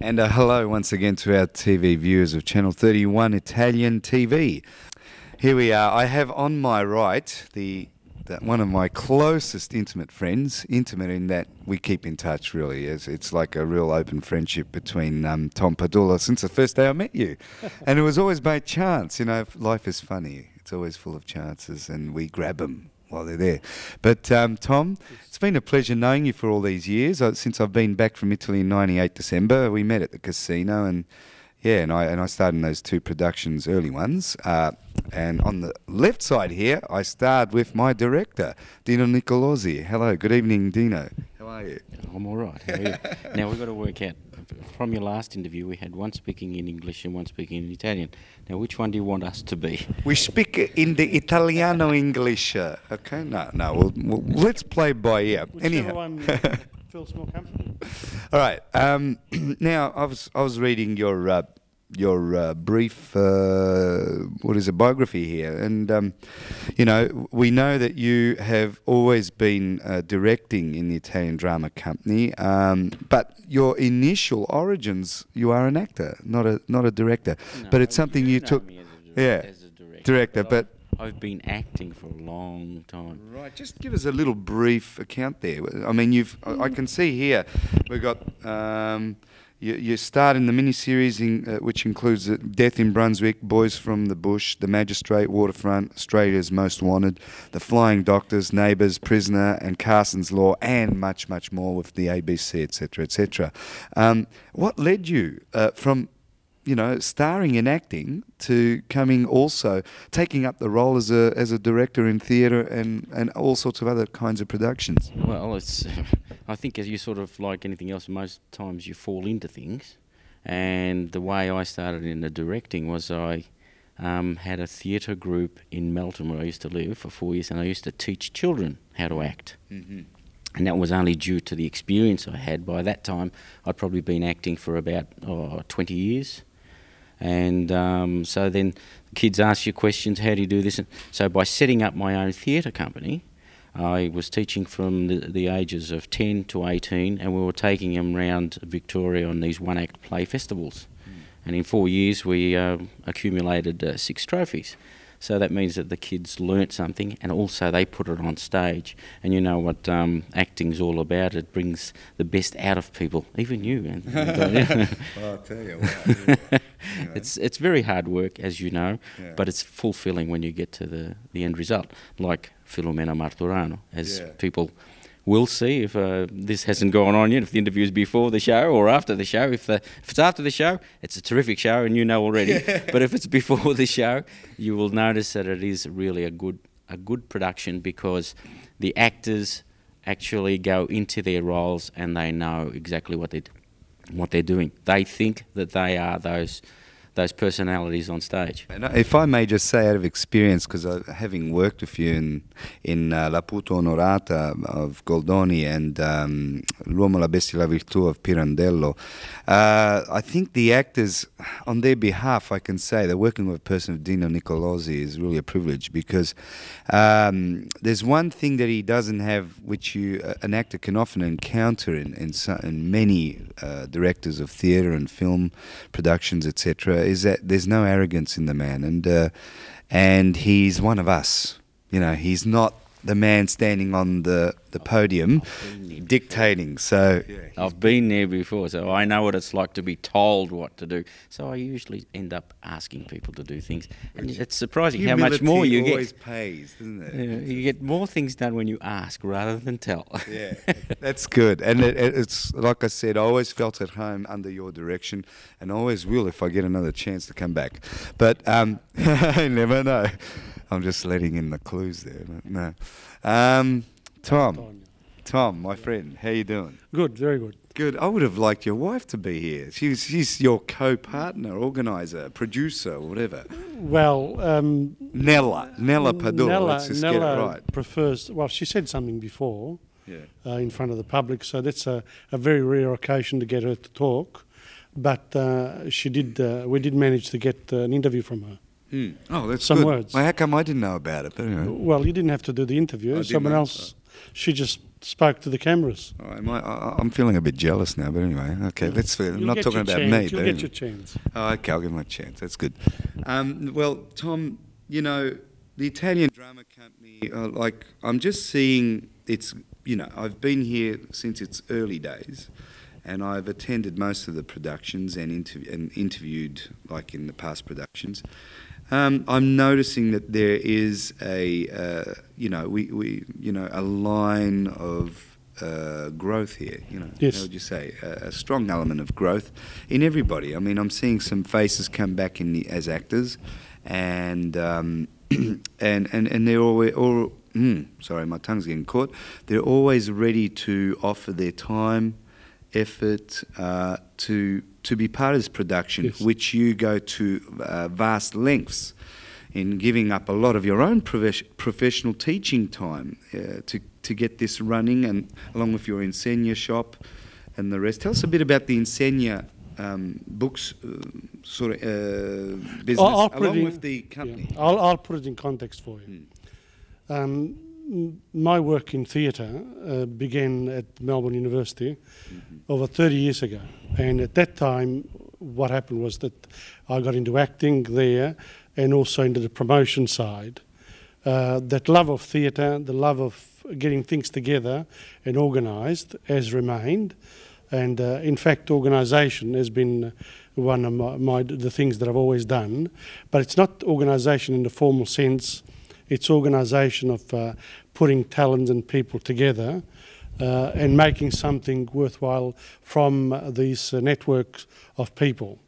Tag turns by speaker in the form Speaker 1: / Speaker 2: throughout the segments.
Speaker 1: And hello once again to our TV viewers of Channel 31 Italian TV. Here we are. I have on my right one of my closest intimate friends, intimate in that we keep in touch really. It's like a real open friendship between Tom Padula since the first day I met you. And it was always by chance, you know, life is funny. It's always full of chances and we grab them while they're there. But Tom, it's been a pleasure knowing you for all these years. Since I've been back from Italy in '98 December, we met at the casino, and yeah, and I starred in those two productions, early ones. And on the left side here, I starred with my director, Dino Nicolosi. Hello, good evening, Dino. How are you?
Speaker 2: I'm all right. How are you? Now we've got to work out. From your last interview, we had one speaking in English and one speaking in Italian. Now, which one do you want us to be?
Speaker 1: We speak in the Italiano English. Okay, no. Well, let's play by ear.
Speaker 3: Whichever one feels more comfortable.
Speaker 1: All right. Now, I was reading your brief biography here, and you know, we know that you have always been directing in the Italian drama company, but your initial origins, you are an actor, not a director. No, but it's something you took,
Speaker 2: as a
Speaker 1: director. But
Speaker 2: I've been acting for a long time.
Speaker 1: Right, just give us a little brief account there. I mean, I can see here we've got. You starred in the miniseries which includes Death in Brunswick, Boys from the Bush, The Magistrate, Waterfront, Australia's Most Wanted, The Flying Doctors, Neighbours, Prisoner, and Carson's Law, and much, much more with the ABC, etc., etc. What led you from, you know, starring in acting to coming also taking up the role as a director in theatre and all sorts of other kinds of productions?
Speaker 2: Well, it's I think as you sort of like anything else, most times you fall into things. And the way I started in the directing was I had a theatre group in Melton where I used to live for 4 years, and I used to teach children how to act. Mm-hmm. And that was only due to the experience I had. By that time, I'd probably been acting for about 20 years. And so then kids ask you questions, how do you do this? And so by setting up my own theatre company, I was teaching from the ages of 10 to 18, and we were taking them around Victoria on these one-act play festivals. And in 4 years we accumulated 6 trophies. So that means that the kids learnt something, and also they put it on stage. And you know what acting's all about. It brings the best out of people, even you.
Speaker 1: Well, I'll tell you what.
Speaker 2: It's very hard work, as you know,
Speaker 1: yeah.
Speaker 2: But it's fulfilling when you get to the end result. Like Filomena Marturano, as people will see if this hasn't gone on yet, if the interview's before the show or after the show. If it's after the show, it's a terrific show, and you know already. Yeah. But if it's before the show, you will notice that it is really a good production, because the actors actually go into their roles and they know exactly what they're doing. They think that they are those personalities on stage. And
Speaker 1: if I may just say out of experience, because having worked with you in La Puta Onorata of Goldoni and L'Uomo, la Bestia, la Virtù of Pirandello, I think the actors, on their behalf, I can say that working with a person of Dino Nicolosi is really a privilege, because there's one thing that he doesn't have, which an actor can often encounter in many directors of theatre and film productions, etc., is that there's no arrogance in the man, and he's one of us. You know, he's not the man standing on the podium dictating. So
Speaker 2: I've been there before, so I know what it's like to be told what to do. So I usually end up asking people to do things, and it's surprising how much more you get.
Speaker 1: Always pays, doesn't it?
Speaker 2: You get more things done when you ask rather than tell.
Speaker 1: Yeah, that's good. And it's like I said, I always felt at home under your direction, and always will if I get another chance to come back. But I never know. I'm just letting in the clues there. No. Tom, my friend, how you doing?
Speaker 3: Good, very good.
Speaker 1: Good. I would have liked your wife to be here. She's your co-partner, organiser, producer, whatever.
Speaker 3: Well,
Speaker 1: Nella Padula. Let's just get it right.
Speaker 3: Prefers. Well, she said something before, in front of the public, so that's a very rare occasion to get her to talk. But she did. We did manage to get an interview from her.
Speaker 1: Oh, that's
Speaker 3: some
Speaker 1: good.
Speaker 3: words.
Speaker 1: Well, how come I didn't know about it? But anyway.
Speaker 3: Well, you didn't have to do the interview. Someone else she just spoke to the cameras.
Speaker 1: All right, I'm feeling a bit jealous now, but anyway, okay, I'm not talking about me.
Speaker 3: You'll get your chance.
Speaker 1: Oh, okay, I'll give my chance. That's good. Well, Tom, you know, the Italian Drama Company, I'm just seeing I've been here since its early days, and I've attended most of the productions and interviewed, like in the past productions. I'm noticing that there is a line of growth here.
Speaker 3: Yes.
Speaker 1: How would you say a strong element of growth in everybody? I mean, I'm seeing some faces come back as actors, and they're always sorry, my tongue's getting caught. They're always ready to offer their time, effort to be part of this production,
Speaker 3: yes.
Speaker 1: which you go to vast lengths in giving up a lot of your own professional teaching time to get this running, and along with your Insegna shop and the rest. Tell us a bit about the Insegna books business along with the company.
Speaker 3: Yeah, I'll put it in context for you. My work in theatre began at Melbourne University over 30 years ago, and at that time what happened was that I got into acting there and also into the promotion side. That love of theatre, the love of getting things together and organised has remained, and in fact organisation has been one of the things that I've always done, but it's not organisation in the formal sense. It's organisation of putting talent and people together and making something worthwhile from these networks of people.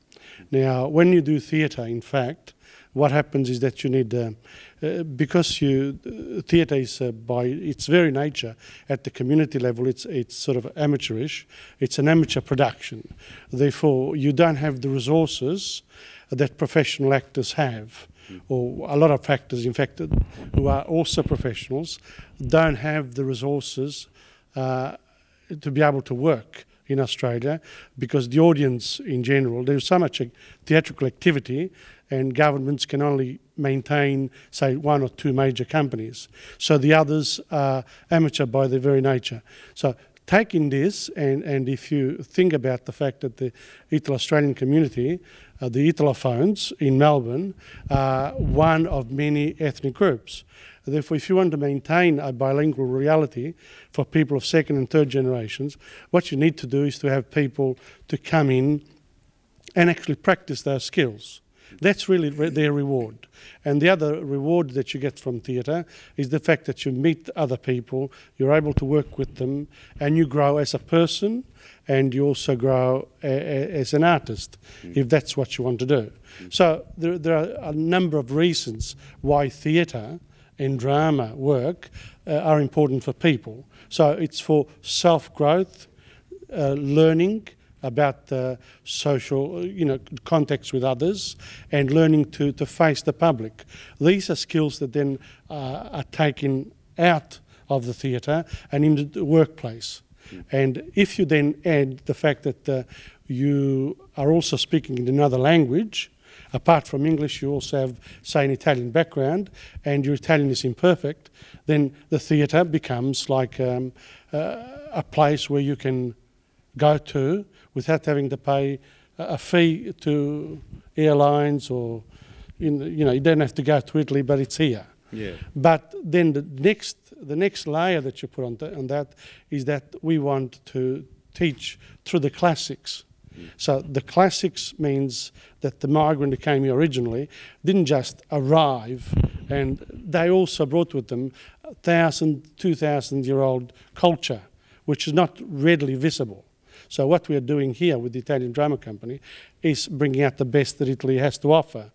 Speaker 3: Now, when you do theatre, in fact, what happens is that you need, because theatre is by its very nature, at the community level, it's sort of amateurish. It's an amateur production. Therefore, you don't have the resources that professional actors have. Or a lot of actors, in fact, who are also professionals, don't have the resources to be able to work in Australia, because the audience in general, there's so much theatrical activity, and governments can only maintain, say, one or two major companies. So the others are amateur by their very nature. So taking this, and if you think about the fact that the Italo-Australian community, the Italophones in Melbourne, are one of many ethnic groups. Therefore, if you want to maintain a bilingual reality for people of second and third generations, what you need to do is to have people to come in and actually practice those skills. That's really their reward. And the other reward that you get from theatre is the fact that you meet other people, you're able to work with them, and you grow as a person, and you also grow as an artist, if that's what you want to do. So there are a number of reasons why theatre and drama work are important for people. So it's for self-growth, learning about social, context with others, and learning to face the public. These are skills that then are taken out of the theatre and into the workplace. And if you then add the fact that you are also speaking in another language, apart from English, you also have, say, an Italian background, and your Italian is imperfect, then the theatre becomes like a place where you can go to without having to pay a fee to airlines, or you don't have to go to Italy, but it's here.
Speaker 1: Yeah.
Speaker 3: But then the next layer that you put on that is that we want to teach through the classics. So the classics means that the migrant who came here originally didn't just arrive, and they also brought with them 1,000, 2,000-year-old culture, which is not readily visible. So what we are doing here with the Italian Drama Company is bringing out the best that Italy has to offer.